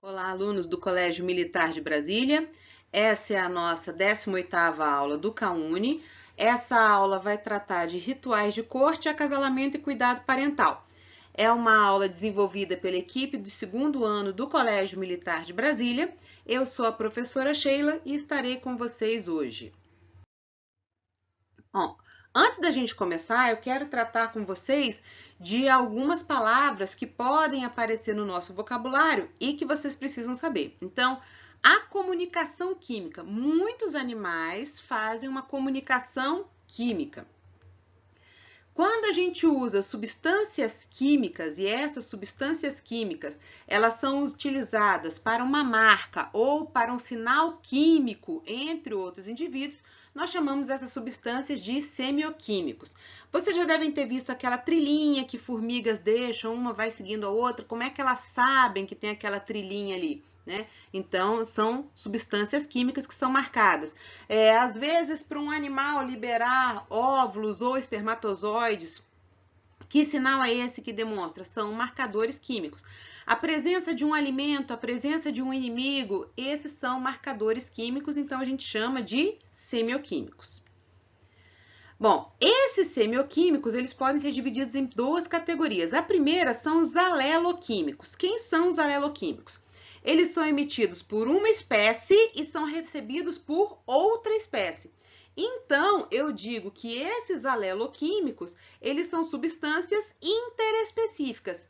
Olá, alunos do Colégio Militar de Brasília. Essa é a nossa 18ª aula do CAUNI. Essa aula vai tratar de rituais de corte, acasalamento e cuidado parental. É uma aula desenvolvida pela equipe do 2º ano do Colégio Militar de Brasília. Eu sou a professora Sheila e estarei com vocês hoje. Bom, antes da gente começar, eu quero tratar com vocês de algumas palavras que podem aparecer no nosso vocabulário e que vocês precisam saber. Então, a comunicação química. Muitos animais fazem uma comunicação química. Quando a gente usa substâncias químicas e essas substâncias químicas, elas são utilizadas para uma marca ou para um sinal químico entre outros indivíduos, nós chamamos essas substâncias de semioquímicos. Vocês já devem ter visto aquela trilhinha que formigas deixam, uma vai seguindo a outra, como é que elas sabem que tem aquela trilhinha ali? Né? Então, são substâncias químicas que são marcadas. Às vezes, para um animal liberar óvulos ou espermatozoides, que sinal é esse que demonstra? São marcadores químicos. A presença de um alimento, a presença de um inimigo, esses são marcadores químicos, então a gente chama de semioquímicos. Bom, esses semioquímicos, eles podem ser divididos em duas categorias. A primeira são os aleloquímicos. Quem são os aleloquímicos? Eles são emitidos por uma espécie e são recebidos por outra espécie. Então, eu digo que esses aleloquímicos, eles são substâncias interespecíficas.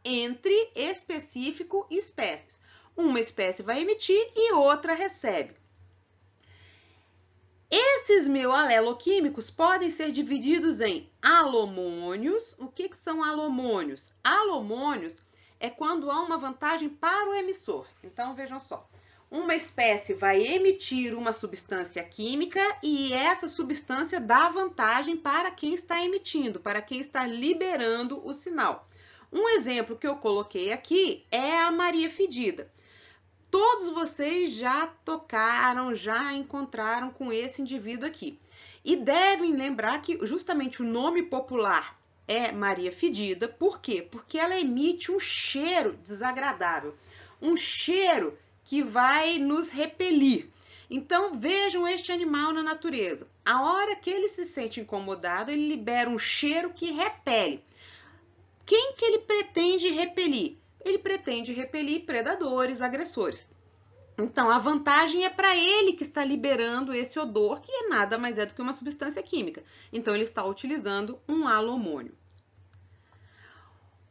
Entre específico e espécies. Uma espécie vai emitir e outra recebe. Esses aleloquímicos podem ser divididos em alomônios. O que são alomônios? Alomônios é quando há uma vantagem para o emissor. Então, vejam só. Uma espécie vai emitir uma substância química e essa substância dá vantagem para quem está emitindo, para quem está liberando o sinal. Um exemplo que eu coloquei aqui é a Maria Fedida. Todos vocês já tocaram, já encontraram com esse indivíduo aqui. E devem lembrar que justamente o nome popular é Maria Fedida. Por quê? Porque ela emite um cheiro desagradável, um cheiro que vai nos repelir. Então, vejam este animal na natureza. A hora que ele se sente incomodado, ele libera um cheiro que repele. Quem que ele pretende repelir? Ele pretende repelir predadores, agressores. Então, a vantagem é para ele que está liberando esse odor, que nada mais é do que uma substância química. Então, ele está utilizando um alomônio.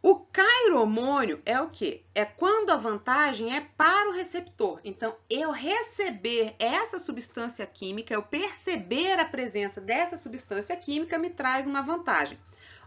O cairomônio é o quê? É quando a vantagem é para o receptor. Então, eu receber essa substância química, eu perceber a presença dessa substância química me traz uma vantagem.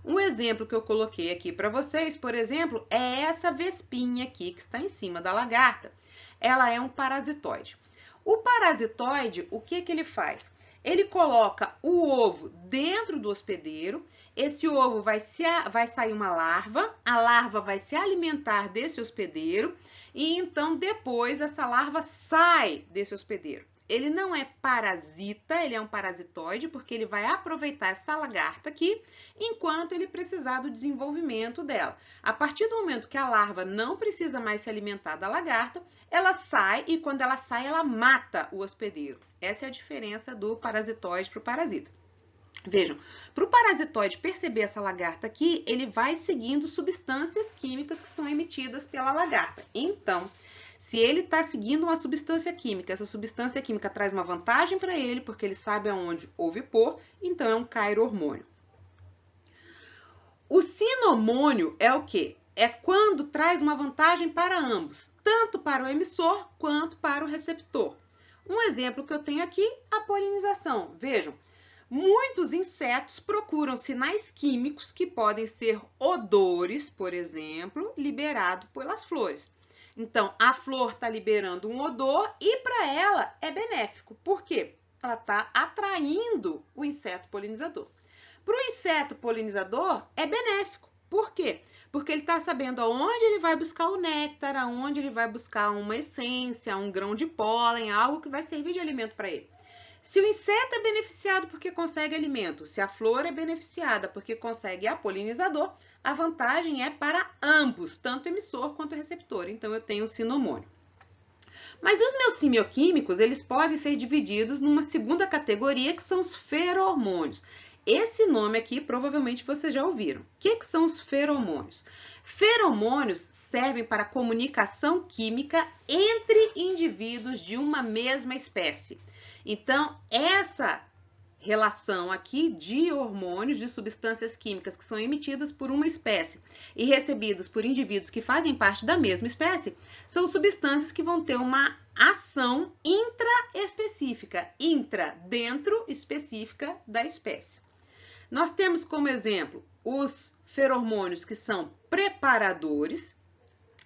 Um exemplo que eu coloquei aqui para vocês, por exemplo, é essa vespinha aqui que está em cima da lagarta. Ela é um parasitoide. O parasitoide, o que ele faz? Ele coloca o ovo dentro do hospedeiro, esse ovo vai sair uma larva, a larva vai se alimentar desse hospedeiro e então depois essa larva sai desse hospedeiro. Ele não é parasita, ele é um parasitoide, porque ele vai aproveitar essa lagarta aqui enquanto ele precisar do desenvolvimento dela. A partir do momento que a larva não precisa mais se alimentar da lagarta, ela sai e quando ela sai, ela mata o hospedeiro. Essa é a diferença do parasitoide para o parasita. Vejam, para o parasitoide perceber essa lagarta aqui, ele vai seguindo substâncias químicas que são emitidas pela lagarta. Então, se ele está seguindo uma substância química, essa substância química traz uma vantagem para ele, porque ele sabe aonde houve pôr, então é um cairormônio. O sinomônio é o quê? É quando traz uma vantagem para ambos, tanto para o emissor quanto para o receptor. Um exemplo que eu tenho aqui, a polinização. Vejam, muitos insetos procuram sinais químicos que podem ser odores, por exemplo, liberado pelas flores. Então, a flor está liberando um odor e para ela é benéfico. Por quê? Ela está atraindo o inseto polinizador. Para o inseto polinizador é benéfico. Por quê? Porque ele está sabendo aonde ele vai buscar o néctar, aonde ele vai buscar uma essência, um grão de pólen, algo que vai servir de alimento para ele. Se o inseto é beneficiado porque consegue alimento, se a flor é beneficiada porque consegue a polinizador, a vantagem é para ambos, tanto emissor quanto receptor. Então, eu tenho o sinomônio. Mas os meus simioquímicos, eles podem ser divididos numa segunda categoria, que são os feromônios. Esse nome aqui, provavelmente, vocês já ouviram. O que são os feromônios? Feromônios servem para comunicação química entre indivíduos de uma mesma espécie. Então, essa relação aqui de hormônios, de substâncias químicas que são emitidas por uma espécie e recebidos por indivíduos que fazem parte da mesma espécie, são substâncias que vão ter uma ação intraespecífica, dentro específica da espécie. Nós temos como exemplo os feromônios que são preparadores.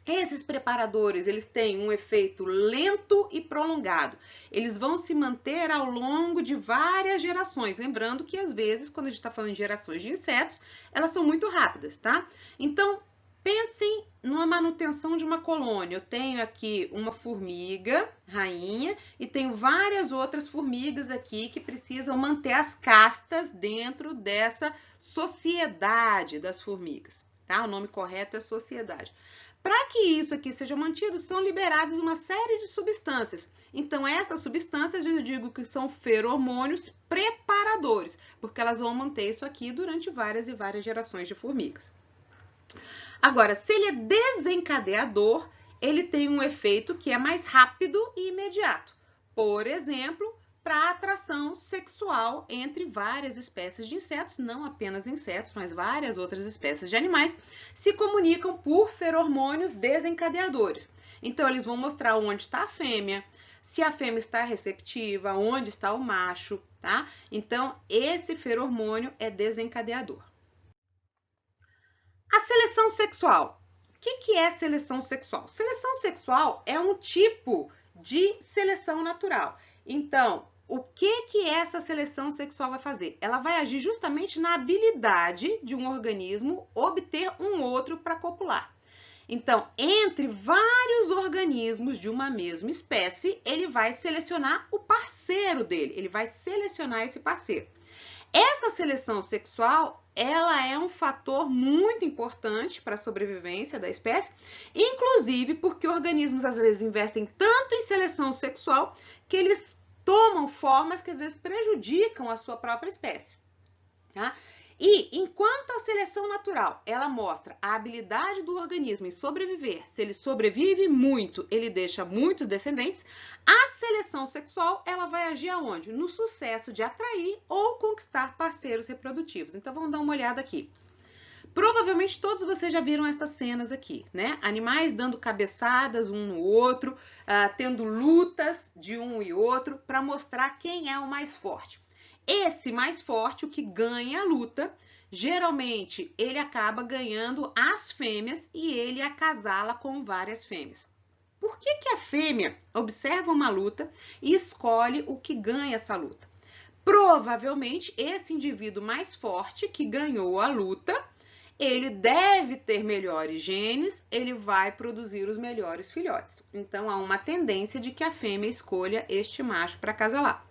Esses preparadores, eles têm um efeito lento e prolongado. Eles vão se manter ao longo de várias gerações. Lembrando que, às vezes, quando a gente está falando de gerações de insetos, elas são muito rápidas, tá? Então, pensem numa manutenção de uma colônia. Eu tenho aqui uma formiga rainha e tenho várias outras formigas aqui que precisam manter as castas dentro dessa sociedade das formigas, tá? O nome correto é sociedade. Para que isso aqui seja mantido, são liberadas uma série de substâncias. Então, essas substâncias, eu digo que são feromônios preparadores, porque elas vão manter isso aqui durante várias e várias gerações de formigas. Agora, se ele é desencadeador, ele tem um efeito que é mais rápido e imediato. Por exemplo, para atração sexual entre várias espécies de insetos, não apenas insetos, mas várias outras espécies de animais, se comunicam por feromônios desencadeadores. Então, eles vão mostrar onde está a fêmea, se a fêmea está receptiva, onde está o macho, tá? Então, esse feromônio é desencadeador. A seleção sexual. O que é seleção sexual? Seleção sexual é um tipo de seleção natural. Então, o que essa seleção sexual vai fazer? Ela vai agir justamente na habilidade de um organismo obter um outro para copular. Então, entre vários organismos de uma mesma espécie, ele vai selecionar o parceiro dele, ele vai selecionar esse parceiro. Essa seleção sexual, ela é um fator muito importante para a sobrevivência da espécie, inclusive porque organismos às vezes investem tanto em seleção sexual que eles tomam formas que às vezes prejudicam a sua própria espécie, tá? E enquanto a seleção natural, ela mostra a habilidade do organismo em sobreviver, se ele sobrevive muito, ele deixa muitos descendentes, a seleção sexual, ela vai agir aonde? No sucesso de atrair ou conquistar parceiros reprodutivos. Então, vamos dar uma olhada aqui. Provavelmente todos vocês já viram essas cenas aqui, né? Animais dando cabeçadas um no outro, tendo lutas de um e outro para mostrar quem é o mais forte. Esse mais forte, o que ganha a luta, geralmente ele acaba ganhando as fêmeas e ele acasala com várias fêmeas. Por que a fêmea observa uma luta e escolhe o que ganha essa luta? Provavelmente esse indivíduo mais forte que ganhou a luta, ele deve ter melhores genes, ele vai produzir os melhores filhotes. Então, há uma tendência de que a fêmea escolha este macho para acasalar.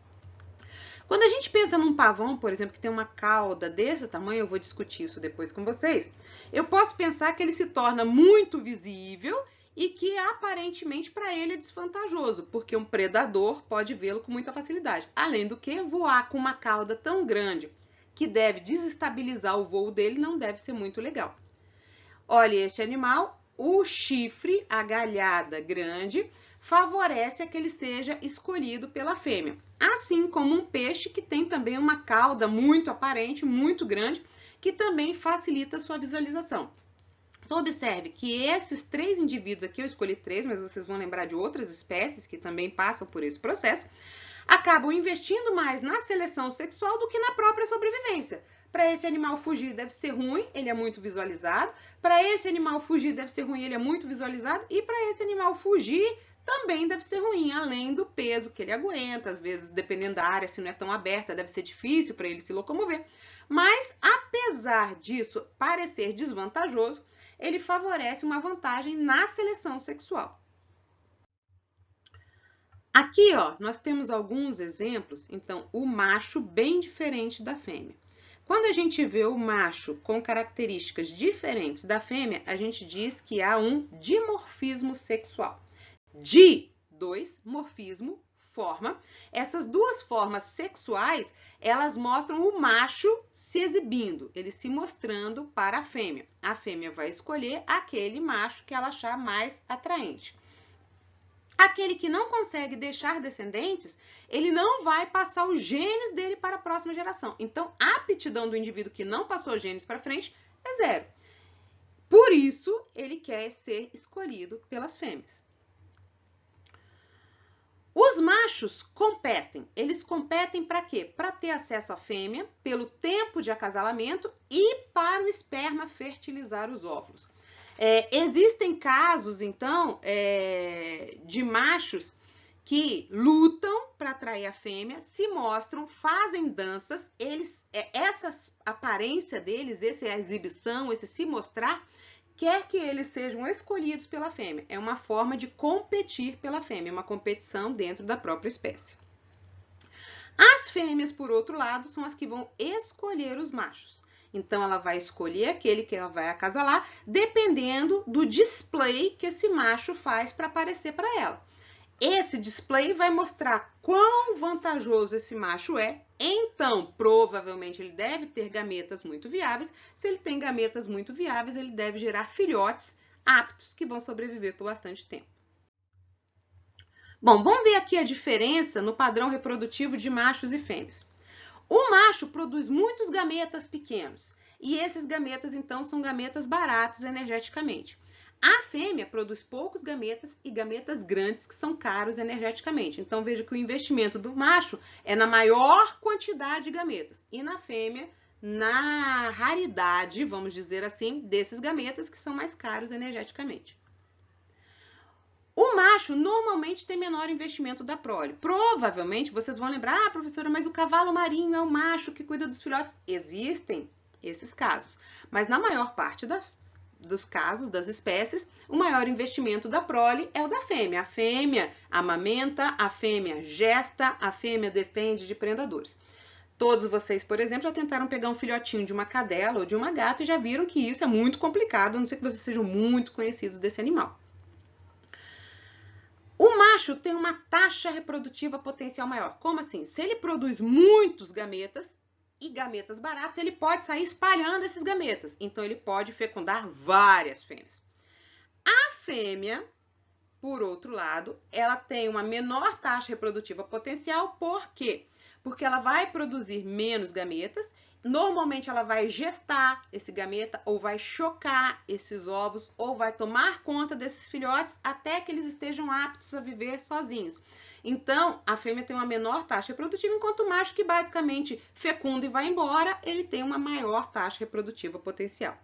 Quando a gente pensa num pavão, por exemplo, que tem uma cauda desse tamanho, eu vou discutir isso depois com vocês, eu posso pensar que ele se torna muito visível e que aparentemente para ele é desvantajoso, porque um predador pode vê-lo com muita facilidade. Além do que, voar com uma cauda tão grande que deve desestabilizar o voo dele não deve ser muito legal. Olha, este animal, o chifre, a galhada grande, favorece a que ele seja escolhido pela fêmea. Assim como um peixe que tem também uma cauda muito aparente, muito grande, que também facilita a sua visualização. Então, observe que esses três indivíduos aqui, eu escolhi três, mas vocês vão lembrar de outras espécies que também passam por esse processo, acabam investindo mais na seleção sexual do que na própria sobrevivência. Para esse animal fugir deve ser ruim, ele é muito visualizado. Para esse animal fugir deve ser ruim, ele é muito visualizado. E para esse animal fugir também deve ser ruim, além do peso que ele aguenta. Às vezes, dependendo da área, se não é tão aberta, deve ser difícil para ele se locomover. Mas, apesar disso parecer desvantajoso, ele favorece uma vantagem na seleção sexual. Aqui, ó, nós temos alguns exemplos. Então, o macho bem diferente da fêmea. Quando a gente vê o macho com características diferentes da fêmea, a gente diz que há um dimorfismo sexual. Morfismo, forma. Essas duas formas sexuais, elas mostram o macho se exibindo, ele se mostrando para a fêmea. A fêmea vai escolher aquele macho que ela achar mais atraente. Aquele que não consegue deixar descendentes, ele não vai passar os genes dele para a próxima geração. Então, a aptidão do indivíduo que não passou genes para frente é zero. Por isso, ele quer ser escolhido pelas fêmeas. Os machos competem. Eles competem para quê? Para ter acesso à fêmea, pelo tempo de acasalamento e para o esperma fertilizar os óvulos. Existem casos, então, de machos que lutam para atrair a fêmea, se mostram, fazem danças, essa aparência deles, essa exibição, esse se mostrar, quer que eles sejam escolhidos pela fêmea. É uma forma de competir pela fêmea, uma competição dentro da própria espécie. As fêmeas, por outro lado, são as que vão escolher os machos. Então, ela vai escolher aquele que ela vai acasalar, dependendo do display que esse macho faz para aparecer para ela. Esse display vai mostrar quão vantajoso esse macho é. Então, provavelmente, ele deve ter gametas muito viáveis. Se ele tem gametas muito viáveis, ele deve gerar filhotes aptos que vão sobreviver por bastante tempo. Bom, vamos ver aqui a diferença no padrão reprodutivo de machos e fêmeas. O macho produz muitos gametas pequenos e esses gametas, então, são gametas baratos energeticamente. A fêmea produz poucos gametas e gametas grandes que são caros energeticamente. Então, veja que o investimento do macho é na maior quantidade de gametas e na fêmea, na raridade, vamos dizer assim, desses gametas que são mais caros energeticamente. O macho normalmente tem menor investimento da prole. Provavelmente vocês vão lembrar, professora, mas o cavalo marinho é o macho que cuida dos filhotes. Existem esses casos, mas na maior parte dos casos, das espécies, o maior investimento da prole é o da fêmea. A fêmea amamenta, a fêmea gesta, a fêmea depende de predadores. Todos vocês, por exemplo, já tentaram pegar um filhotinho de uma cadela ou de uma gata e já viram que isso é muito complicado, a não ser que vocês sejam muito conhecidos desse animal. O macho tem uma taxa reprodutiva potencial maior. Como assim? Se ele produz muitos gametas e gametas baratos, ele pode sair espalhando esses gametas. Então, ele pode fecundar várias fêmeas. A fêmea, por outro lado, ela tem uma menor taxa reprodutiva potencial. Por quê? Porque ela vai produzir menos gametas. Normalmente, ela vai gestar esse gameta ou vai chocar esses ovos ou vai tomar conta desses filhotes até que eles estejam aptos a viver sozinhos. Então, a fêmea tem uma menor taxa reprodutiva, enquanto o macho, que basicamente fecunda e vai embora, ele tem uma maior taxa reprodutiva potencial.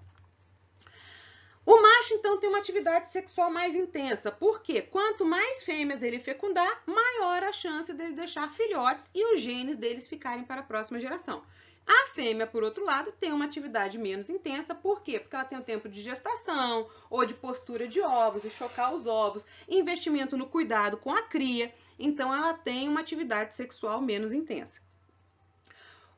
O macho, então, tem uma atividade sexual mais intensa. Por quê? Quanto mais fêmeas ele fecundar, maior a chance dele deixar filhotes e os genes deles ficarem para a próxima geração. A fêmea, por outro lado, tem uma atividade menos intensa. Por quê? Porque ela tem um tempo de gestação ou de postura de ovos e chocar os ovos, investimento no cuidado com a cria. Então, ela tem uma atividade sexual menos intensa.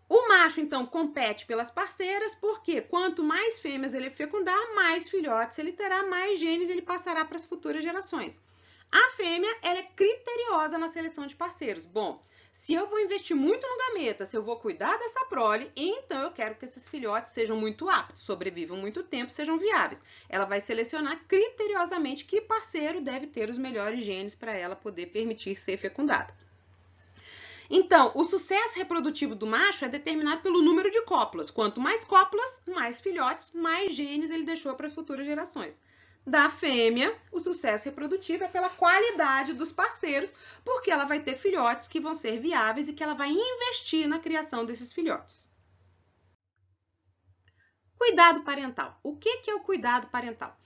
O macho, então, compete pelas parceiras, porque quanto mais fêmeas ele fecundar, mais filhotes ele terá, mais genes ele passará para as futuras gerações. A fêmea, ela é criteriosa na seleção de parceiros. Bom, se eu vou investir muito no gameta, se eu vou cuidar dessa prole, então eu quero que esses filhotes sejam muito aptos, sobrevivam muito tempo, sejam viáveis. Ela vai selecionar criteriosamente que parceiro deve ter os melhores genes para ela poder permitir ser fecundada. Então, o sucesso reprodutivo do macho é determinado pelo número de cópulas. Quanto mais cópulas, mais filhotes, mais genes ele deixou para as futuras gerações. Da fêmea, o sucesso reprodutivo é pela qualidade dos parceiros, porque ela vai ter filhotes que vão ser viáveis e que ela vai investir na criação desses filhotes. Cuidado parental. O que é o cuidado parental?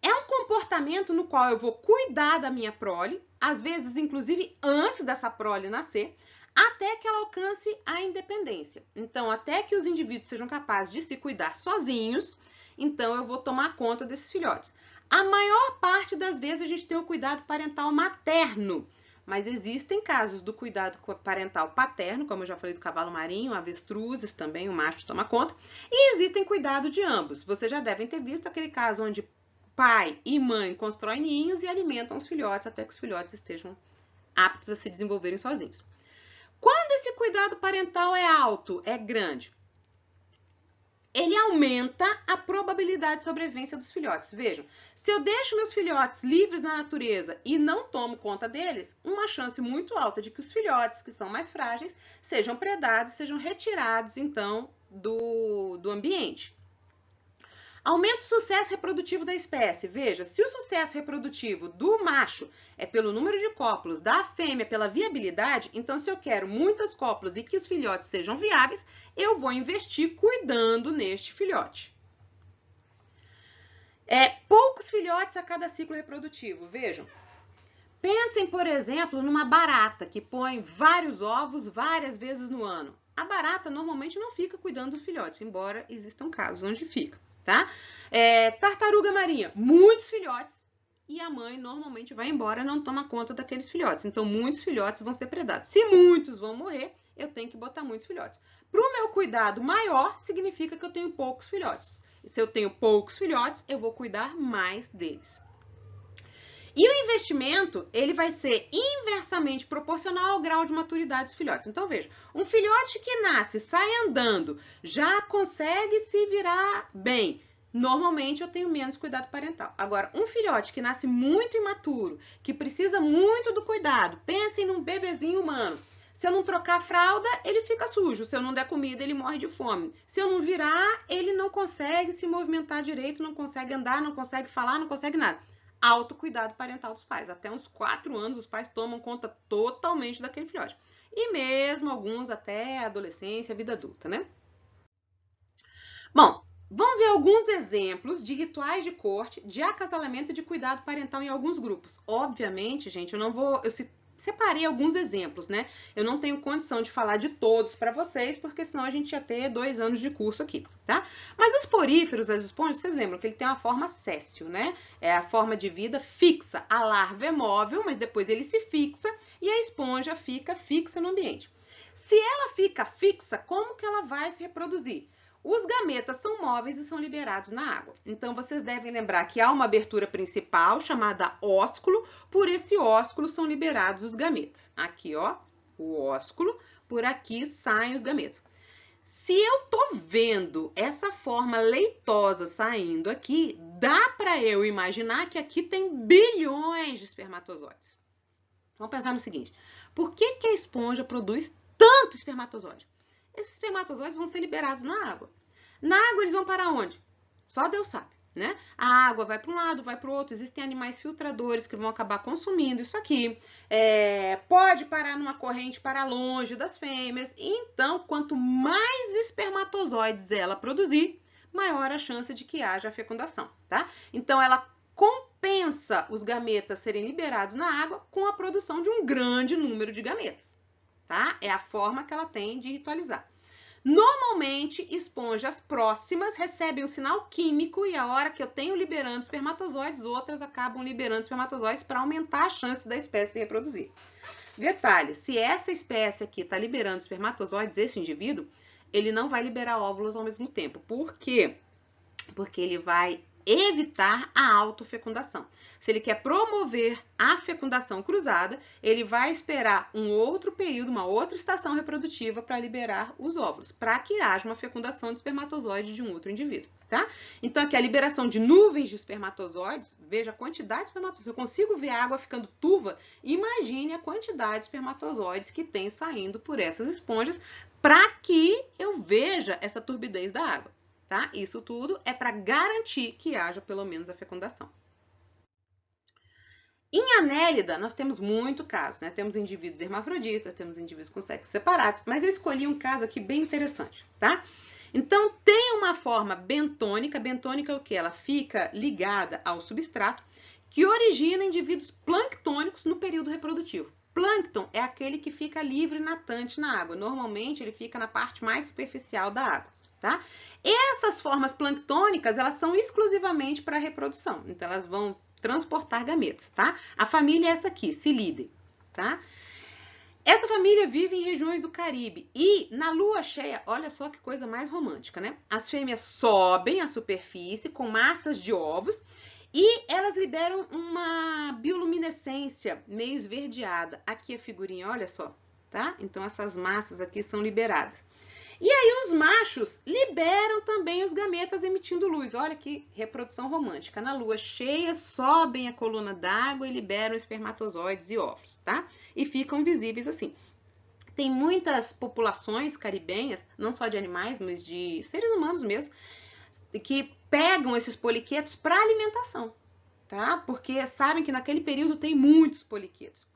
É um comportamento no qual eu vou cuidar da minha prole, às vezes, inclusive, antes dessa prole nascer, até que ela alcance a independência. Então, até que os indivíduos sejam capazes de se cuidar sozinhos, então eu vou tomar conta desses filhotes. A maior parte das vezes a gente tem o cuidado parental materno. mas existem casos do cuidado parental paterno, como eu já falei do cavalo marinho, avestruzes também, o macho toma conta, e existem cuidado de ambos. Vocês já devem ter visto aquele caso onde pai e mãe constroem ninhos e alimentam os filhotes até que os filhotes estejam aptos a se desenvolverem sozinhos. Quando esse cuidado parental é alto, é grande, ele aumenta a probabilidade de sobrevivência dos filhotes. Vejam, se eu deixo meus filhotes livres na natureza e não tomo conta deles, uma chance muito alta de que os filhotes, que são mais frágeis, sejam predados, sejam retirados, então, do ambiente. Aumenta o sucesso reprodutivo da espécie. Veja, se o sucesso reprodutivo do macho é pelo número de cópulos, da fêmea pela viabilidade, então se eu quero muitas cópulas e que os filhotes sejam viáveis, eu vou investir cuidando neste filhote. Poucos filhotes a cada ciclo reprodutivo. Vejam, pensem, por exemplo, numa barata que põe vários ovos várias vezes no ano. A barata normalmente não fica cuidando dos filhotes, embora existam casos onde fica. Tá? Tartaruga marinha, muitos filhotes e a mãe normalmente vai embora e não toma conta daqueles filhotes. Então, muitos filhotes vão ser predados. Se muitos vão morrer, eu tenho que botar muitos filhotes. Para o meu cuidado maior, significa que eu tenho poucos filhotes. E se eu tenho poucos filhotes, eu vou cuidar mais deles. E o investimento, ele vai ser inversamente proporcional ao grau de maturidade dos filhotes. Então, veja, um filhote que nasce, sai andando, já consegue se virar bem. Normalmente, eu tenho menos cuidado parental. Agora, um filhote que nasce muito imaturo, que precisa muito do cuidado, pensem num bebezinho humano. Se eu não trocar a fralda, ele fica sujo. Se eu não der comida, ele morre de fome. Se eu não virar, ele não consegue se movimentar direito, não consegue andar, não consegue falar, não consegue nada. Autocuidado parental dos pais. Até uns 4 anos, os pais tomam conta totalmente daquele filhote. E mesmo alguns até a adolescência, a vida adulta, né? Bom, vamos ver alguns exemplos de rituais de corte, de acasalamento e de cuidado parental em alguns grupos. Obviamente, gente, eu separei alguns exemplos, né? Eu não tenho condição de falar de todos para vocês, porque senão a gente ia ter 2 anos de curso aqui, tá? Mas os poríferos, as esponjas, vocês lembram que ele tem uma forma séssil, né? É a forma de vida fixa. A larva é móvel, mas depois ele se fixa e a esponja fica fixa no ambiente. Se ela fica fixa, como que ela vai se reproduzir? Os gametas são móveis e são liberados na água. Então, vocês devem lembrar que há uma abertura principal chamada ósculo. Por esse ósculo são liberados os gametas. Aqui, ó, o ósculo. Por aqui saem os gametas. Se eu tô vendo essa forma leitosa saindo aqui, dá para eu imaginar que aqui tem bilhões de espermatozoides. Vamos pensar no seguinte. Por que a esponja produz tanto espermatozoide? Esses espermatozoides vão ser liberados na água. Na água eles vão para onde? Só Deus sabe, né? A água vai para um lado, vai para o outro. Existem animais filtradores que vão acabar consumindo isso aqui. Pode parar numa corrente para longe das fêmeas. Então, quanto mais espermatozoides ela produzir, maior a chance de que haja fecundação, tá? Então, ela compensa os gametas serem liberados na água com a produção de um grande número de gametas. Tá? É a forma que ela tem de ritualizar. Normalmente, esponjas próximas recebem um sinal químico e a hora que eu tenho liberando espermatozoides, outras acabam liberando espermatozoides para aumentar a chance da espécie se reproduzir. Detalhe, se essa espécie aqui está liberando espermatozoides, esse indivíduo, ele não vai liberar óvulos ao mesmo tempo. Por quê? Porque ele vai evitar a autofecundação. Se ele quer promover a fecundação cruzada, ele vai esperar um outro período, uma outra estação reprodutiva para liberar os óvulos, para que haja uma fecundação de espermatozoide de um outro indivíduo, tá? Então, aqui a liberação de nuvens de espermatozoides, veja a quantidade de espermatozoides. Se eu consigo ver a água ficando turva, imagine a quantidade de espermatozoides que tem saindo por essas esponjas para que eu veja essa turbidez da água. Tá? Isso tudo é para garantir que haja pelo menos a fecundação. Em Annelida, nós temos muito caso, né? Temos indivíduos hermafroditas, temos indivíduos com sexos separados, mas eu escolhi um caso aqui bem interessante, tá? Então, tem uma forma bentônica. Bentônica é o que? Ela fica ligada ao substrato, que origina indivíduos planctônicos no período reprodutivo. Plâncton é aquele que fica livre natante na água. Normalmente, ele fica na parte mais superficial da água, tá? Essas formas planctônicas, elas são exclusivamente para reprodução. Então, elas vão transportar gametas, tá? A família é essa aqui, Cilidae. tá? Essa família vive em regiões do Caribe e na lua cheia, olha só que coisa mais romântica, né? As fêmeas sobem à superfície com massas de ovos e elas liberam uma bioluminescência meio esverdeada. Aqui a figurinha, olha só, tá? Então essas massas aqui são liberadas. E aí os machos liberam também os gametas emitindo luz. Olha que reprodução romântica. Na lua cheia, sobem a coluna d'água e liberam espermatozoides e óvulos, tá? E ficam visíveis assim. Tem muitas populações caribenhas, não só de animais, mas de seres humanos mesmo, que pegam esses poliquetos para alimentação, tá? Porque sabem que naquele período tem muitos poliquetos.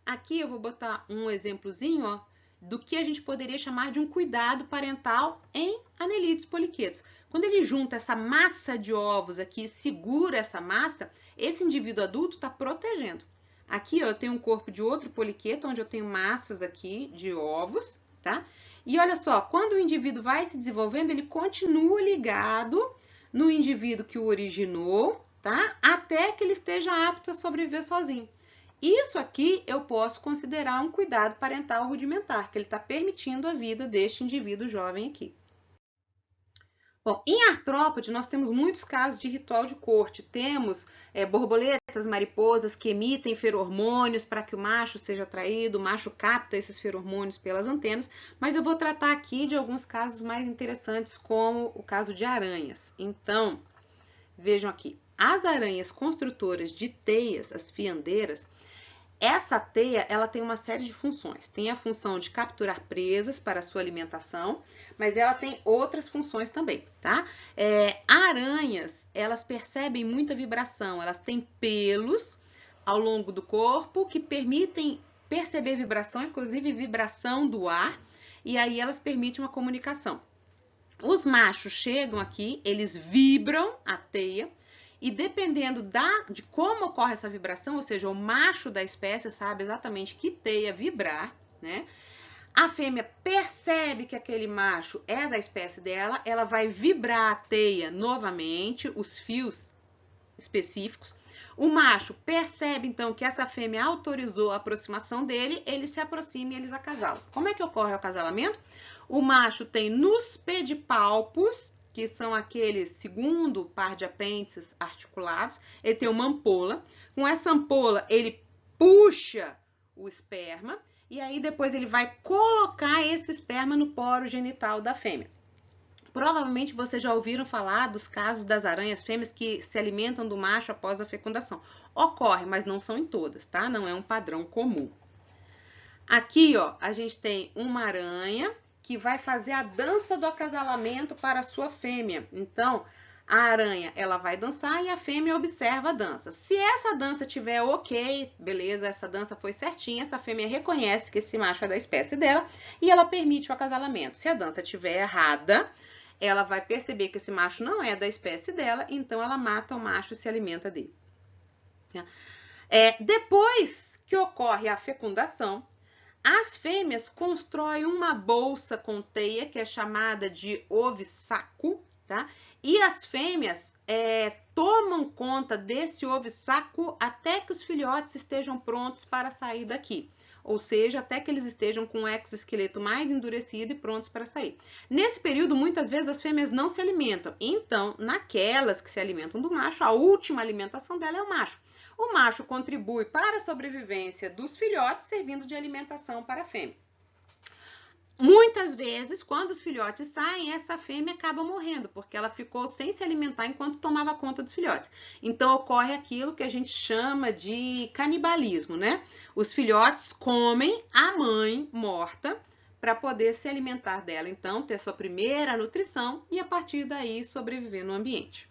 Aqui eu vou botar um exemplozinho, ó, do que a gente poderia chamar de um cuidado parental em anelídeos poliquetos. Quando ele junta essa massa de ovos aqui, segura essa massa, esse indivíduo adulto está protegendo. Aqui, ó, eu tenho um corpo de outro poliqueto, onde eu tenho massas aqui de ovos, tá? E olha só, quando o indivíduo vai se desenvolvendo, ele continua ligado no indivíduo que o originou, tá? Até que ele esteja apto a sobreviver sozinho. Isso aqui eu posso considerar um cuidado parental rudimentar, que ele está permitindo a vida deste indivíduo jovem aqui. Bom, em artrópode nós temos muitos casos de ritual de corte. Temos borboletas, mariposas que emitem feromônios para que o macho seja atraído, o macho capta esses feromônios pelas antenas, mas eu vou tratar aqui de alguns casos mais interessantes, como o caso de aranhas. Então, vejam aqui, as aranhas construtoras de teias, as fiandeiras, essa teia, ela tem uma série de funções. Tem a função de capturar presas para a sua alimentação, mas ela tem outras funções também, tá? Aranhas, elas percebem muita vibração, elas têm pelos ao longo do corpo que permitem perceber vibração, inclusive vibração do ar, e aí elas permitem uma comunicação. Os machos chegam aqui, eles vibram a teia, e dependendo de como ocorre essa vibração, ou seja, o macho da espécie sabe exatamente que teia vibrar, né? A fêmea percebe que aquele macho é da espécie dela, ela vai vibrar a teia novamente, os fios específicos. O macho percebe, então, que essa fêmea autorizou a aproximação dele, ele se aproxima e eles acasalam. Como é que ocorre o acasalamento? O macho tem nos pedipalpos, que são aqueles segundo par de apêndices articulados, ele tem uma ampola. Com essa ampola, ele puxa o esperma e aí depois ele vai colocar esse esperma no poro genital da fêmea. Provavelmente vocês já ouviram falar dos casos das aranhas fêmeas que se alimentam do macho após a fecundação. Ocorre, mas não são em todas, tá? Não é um padrão comum. Aqui, ó, a gente tem uma aranha que vai fazer a dança do acasalamento para a sua fêmea. Então, a aranha, ela vai dançar e a fêmea observa a dança. Se essa dança tiver ok, beleza, essa dança foi certinha, essa fêmea reconhece que esse macho é da espécie dela e ela permite o acasalamento. Se a dança tiver errada, ela vai perceber que esse macho não é da espécie dela, então ela mata o macho e se alimenta dele. Depois que ocorre a fecundação, as fêmeas constroem uma bolsa com teia, que é chamada de ovissaco, tá? E as fêmeas tomam conta desse ovissaco até que os filhotes estejam prontos para sair daqui. Ou seja, até que eles estejam com o exoesqueleto mais endurecido e prontos para sair. Nesse período, muitas vezes as fêmeas não se alimentam. Então, naquelas que se alimentam do macho, a última alimentação dela é o macho. O macho contribui para a sobrevivência dos filhotes, servindo de alimentação para a fêmea. Muitas vezes, quando os filhotes saem, essa fêmea acaba morrendo, porque ela ficou sem se alimentar enquanto tomava conta dos filhotes. Então, ocorre aquilo que a gente chama de canibalismo, né? Os filhotes comem a mãe morta para poder se alimentar dela, então, ter sua primeira nutrição e, a partir daí, sobreviver no ambiente.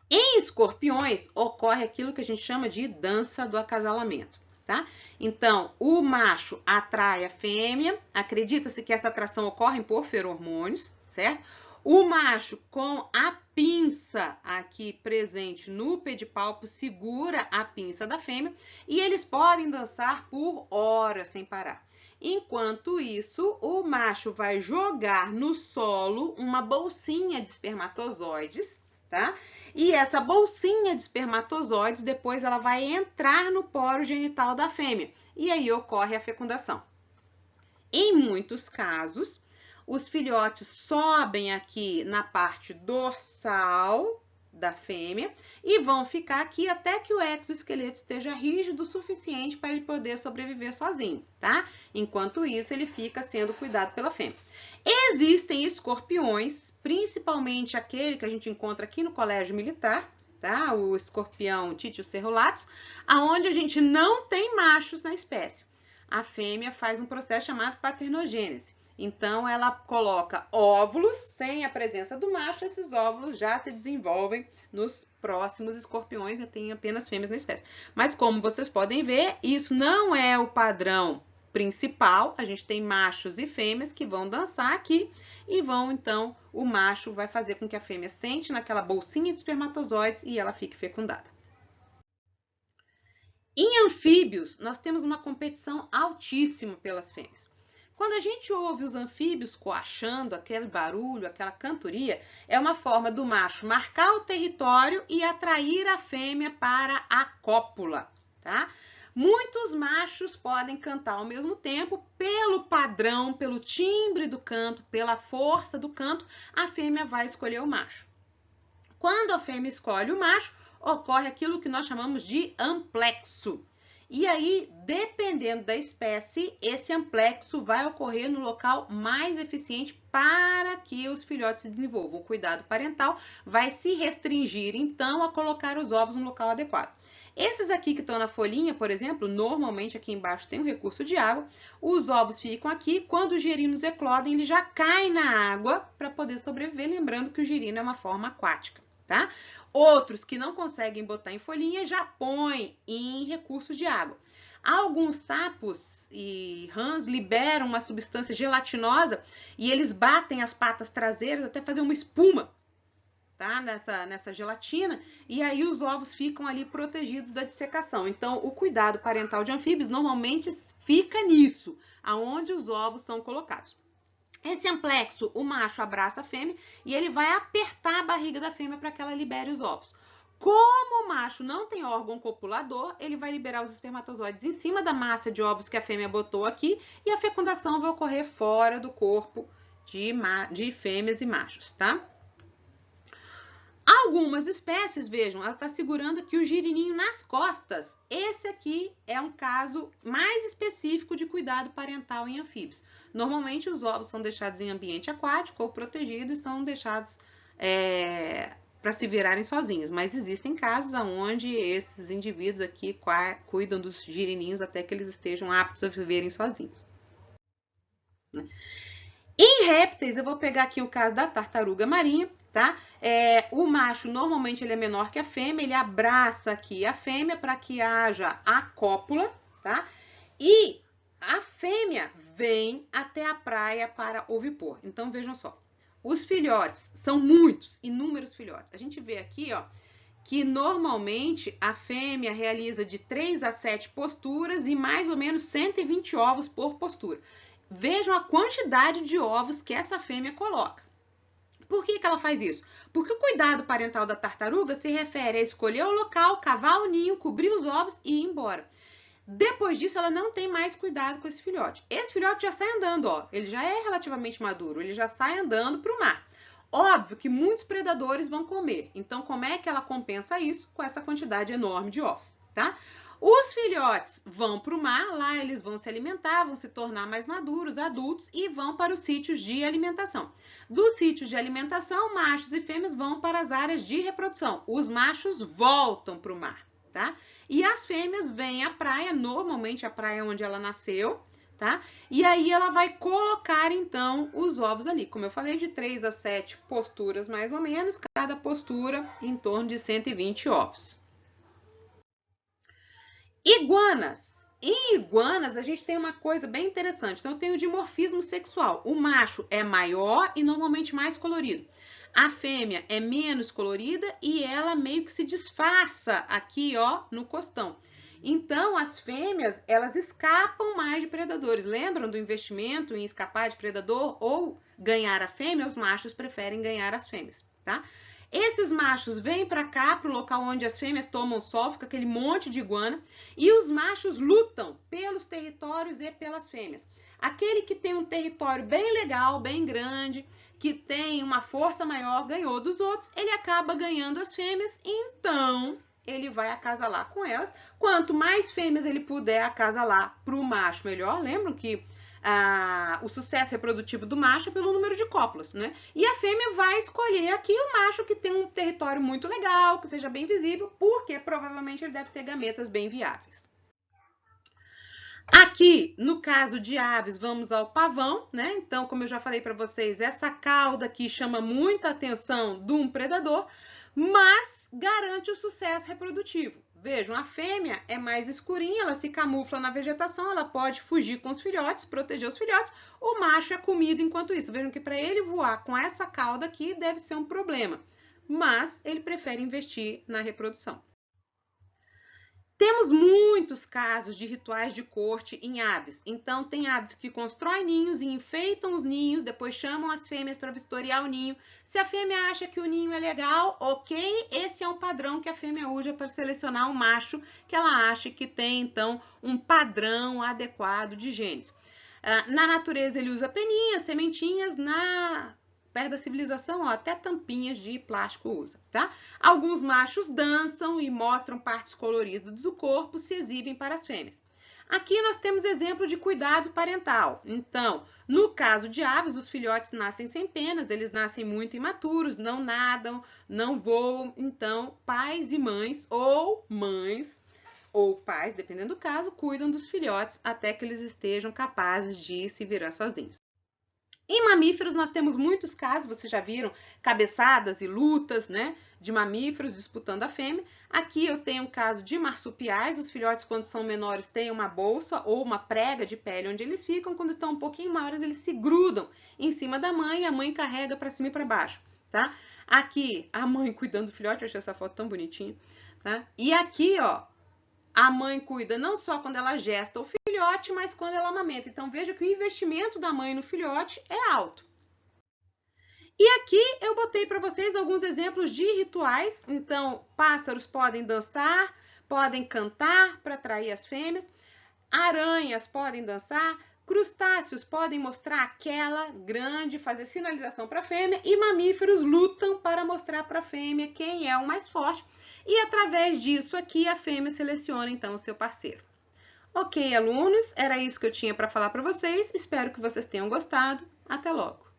Em escorpiões, ocorre aquilo que a gente chama de dança do acasalamento, tá? Então, o macho atrai a fêmea, acredita-se que essa atração ocorre por feromônios, certo? O macho, com a pinça aqui presente no pedipalpo, segura a pinça da fêmea e eles podem dançar por horas sem parar. Enquanto isso, o macho vai jogar no solo uma bolsinha de espermatozoides, tá? E essa bolsinha de espermatozoides, depois ela vai entrar no poro genital da fêmea. E aí ocorre a fecundação. Em muitos casos, os filhotes sobem aqui na parte dorsal da fêmea e vão ficar aqui até que o exoesqueleto esteja rígido o suficiente para ele poder sobreviver sozinho, tá? Enquanto isso, ele fica sendo cuidado pela fêmea. Existem escorpiões, principalmente aquele que a gente encontra aqui no colégio militar, tá? O escorpião Titius cerulatus, aonde a gente não tem machos na espécie. A fêmea faz um processo chamado paternogênese. Então, ela coloca óvulos sem a presença do macho, esses óvulos já se desenvolvem nos próximos escorpiões e tem apenas fêmeas na espécie. Mas como vocês podem ver, isso não é o padrão principal, a gente tem machos e fêmeas que vão dançar aqui e vão, então, o macho vai fazer com que a fêmea sente naquela bolsinha de espermatozoides e ela fique fecundada. Em anfíbios, nós temos uma competição altíssima pelas fêmeas. Quando a gente ouve os anfíbios coachando, aquele barulho, aquela cantoria, é uma forma do macho marcar o território e atrair a fêmea para a cópula, tá? Muitos machos podem cantar ao mesmo tempo, pelo padrão, pelo timbre do canto, pela força do canto, a fêmea vai escolher o macho. Quando a fêmea escolhe o macho, ocorre aquilo que nós chamamos de amplexo. E aí, dependendo da espécie, esse amplexo vai ocorrer no local mais eficiente para que os filhotes se desenvolvam. O cuidado parental vai se restringir, então, a colocar os ovos no local adequado. Esses aqui que estão na folhinha, por exemplo, normalmente aqui embaixo tem um recurso de água, os ovos ficam aqui, quando os girinos eclodem, ele já cai na água para poder sobreviver, lembrando que o girino é uma forma aquática, tá? Outros que não conseguem botar em folhinha já põem em recursos de água. Alguns sapos e rãs liberam uma substância gelatinosa e eles batem as patas traseiras até fazer uma espuma, tá? Nessa gelatina, e aí os ovos ficam ali protegidos da dissecação. Então, o cuidado parental de anfíbios normalmente fica nisso, aonde os ovos são colocados. Esse amplexo, o macho abraça a fêmea e ele vai apertar a barriga da fêmea para que ela libere os ovos. Como o macho não tem órgão copulador, ele vai liberar os espermatozoides em cima da massa de ovos que a fêmea botou aqui e a fecundação vai ocorrer fora do corpo de fêmeas e machos, tá? Algumas espécies, vejam, ela está segurando aqui o girininho nas costas. Esse aqui é um caso mais específico de cuidado parental em anfíbios. Normalmente, os ovos são deixados em ambiente aquático ou protegido e são deixados para se virarem sozinhos. Mas existem casos onde esses indivíduos aqui cuidam dos girininhos até que eles estejam aptos a viverem sozinhos. Em répteis, eu vou pegar aqui o caso da tartaruga marinha, tá? O macho, normalmente, ele é menor que a fêmea, ele abraça aqui a fêmea para que haja a cópula, tá? E a fêmea vem até a praia para ovipor. Então, vejam só, os filhotes são muitos, inúmeros filhotes. A gente vê aqui, ó, que normalmente a fêmea realiza de 3 a 7 posturas e mais ou menos 120 ovos por postura. Vejam a quantidade de ovos que essa fêmea coloca. Por que ela faz isso? Porque o cuidado parental da tartaruga se refere a escolher o local, cavar o ninho, cobrir os ovos e ir embora. Depois disso, ela não tem mais cuidado com esse filhote. Esse filhote já sai andando, ó. Ele já é relativamente maduro, ele já sai andando para o mar. Óbvio que muitos predadores vão comer. Então, como é que ela compensa isso? Com essa quantidade enorme de ovos, tá? Os filhotes vão para o mar, lá eles vão se alimentar, vão se tornar mais maduros, adultos e vão para os sítios de alimentação. Dos sítios de alimentação, machos e fêmeas vão para as áreas de reprodução. Os machos voltam para o mar, tá? E as fêmeas vêm à praia, normalmente a praia onde ela nasceu, tá? E aí ela vai colocar, então, os ovos ali. Como eu falei, de 3 a 7 posturas mais ou menos, cada postura em torno de 120 ovos. Iguanas. Em iguanas, a gente tem uma coisa bem interessante. Então, eu tenho o dimorfismo sexual. O macho é maior e normalmente mais colorido. A fêmea é menos colorida e ela meio que se disfarça aqui, ó, no costão. Então, as fêmeas, elas escapam mais de predadores. Lembram do investimento em escapar de predador ou ganhar a fêmea? Os machos preferem ganhar as fêmeas, tá? Esses machos vêm para cá, para o local onde as fêmeas tomam sol, fica aquele monte de iguana, e os machos lutam pelos territórios e pelas fêmeas. Aquele que tem um território bem legal, bem grande, que tem uma força maior, ganhou dos outros, ele acaba ganhando as fêmeas, então ele vai acasalar com elas. Quanto mais fêmeas ele puder acasalar para o macho, melhor. Lembram que o sucesso reprodutivo do macho é pelo número de cópulas, né? E a fêmea vai escolher aqui o macho que tem um território muito legal, que seja bem visível, porque provavelmente ele deve ter gametas bem viáveis. Aqui, no caso de aves, vamos ao pavão, né? Então, como eu já falei para vocês, essa cauda aqui chama muita atenção de um predador, mas garante o sucesso reprodutivo. Vejam, a fêmea é mais escurinha, ela se camufla na vegetação, ela pode fugir com os filhotes, proteger os filhotes. O macho é comido enquanto isso. Vejam que para ele voar com essa cauda aqui deve ser um problema, mas ele prefere investir na reprodução. Temos muitos casos de rituais de corte em aves. Então, tem aves que constroem ninhos e enfeitam os ninhos, depois chamam as fêmeas para vistoriar o ninho. Se a fêmea acha que o ninho é legal, ok, esse é um padrão que a fêmea usa para selecionar um macho que ela acha que tem, então, um padrão adequado de genes. Na natureza, ele usa peninhas, sementinhas, perto da civilização, ó, até tampinhas de plástico usa, tá? Alguns machos dançam e mostram partes coloridas do corpo, se exibem para as fêmeas. Aqui nós temos exemplo de cuidado parental. Então, no caso de aves, os filhotes nascem sem penas, eles nascem muito imaturos, não nadam, não voam. Então, pais e mães, ou mães ou pais, dependendo do caso, cuidam dos filhotes até que eles estejam capazes de se virar sozinhos. Em mamíferos, nós temos muitos casos, vocês já viram, cabeçadas e lutas, né, de mamíferos disputando a fêmea. Aqui eu tenho um caso de marsupiais, os filhotes, quando são menores, têm uma bolsa ou uma prega de pele onde eles ficam. Quando estão um pouquinho maiores, eles se grudam em cima da mãe e a mãe carrega para cima e para baixo, tá? Aqui, a mãe cuidando do filhote, eu achei essa foto tão bonitinha, tá? E aqui, ó, a mãe cuida não só quando ela gesta o filhote, mas quando ela amamenta. Então, veja que o investimento da mãe no filhote é alto. E aqui eu botei para vocês alguns exemplos de rituais. Então, pássaros podem dançar, podem cantar para atrair as fêmeas. Aranhas podem dançar. Crustáceos podem mostrar aquela grande, fazer sinalização para a fêmea. E mamíferos lutam para mostrar para a fêmea quem é o mais forte. E através disso aqui, a fêmea seleciona, então, o seu parceiro. Ok, alunos, era isso que eu tinha para falar para vocês. Espero que vocês tenham gostado. Até logo!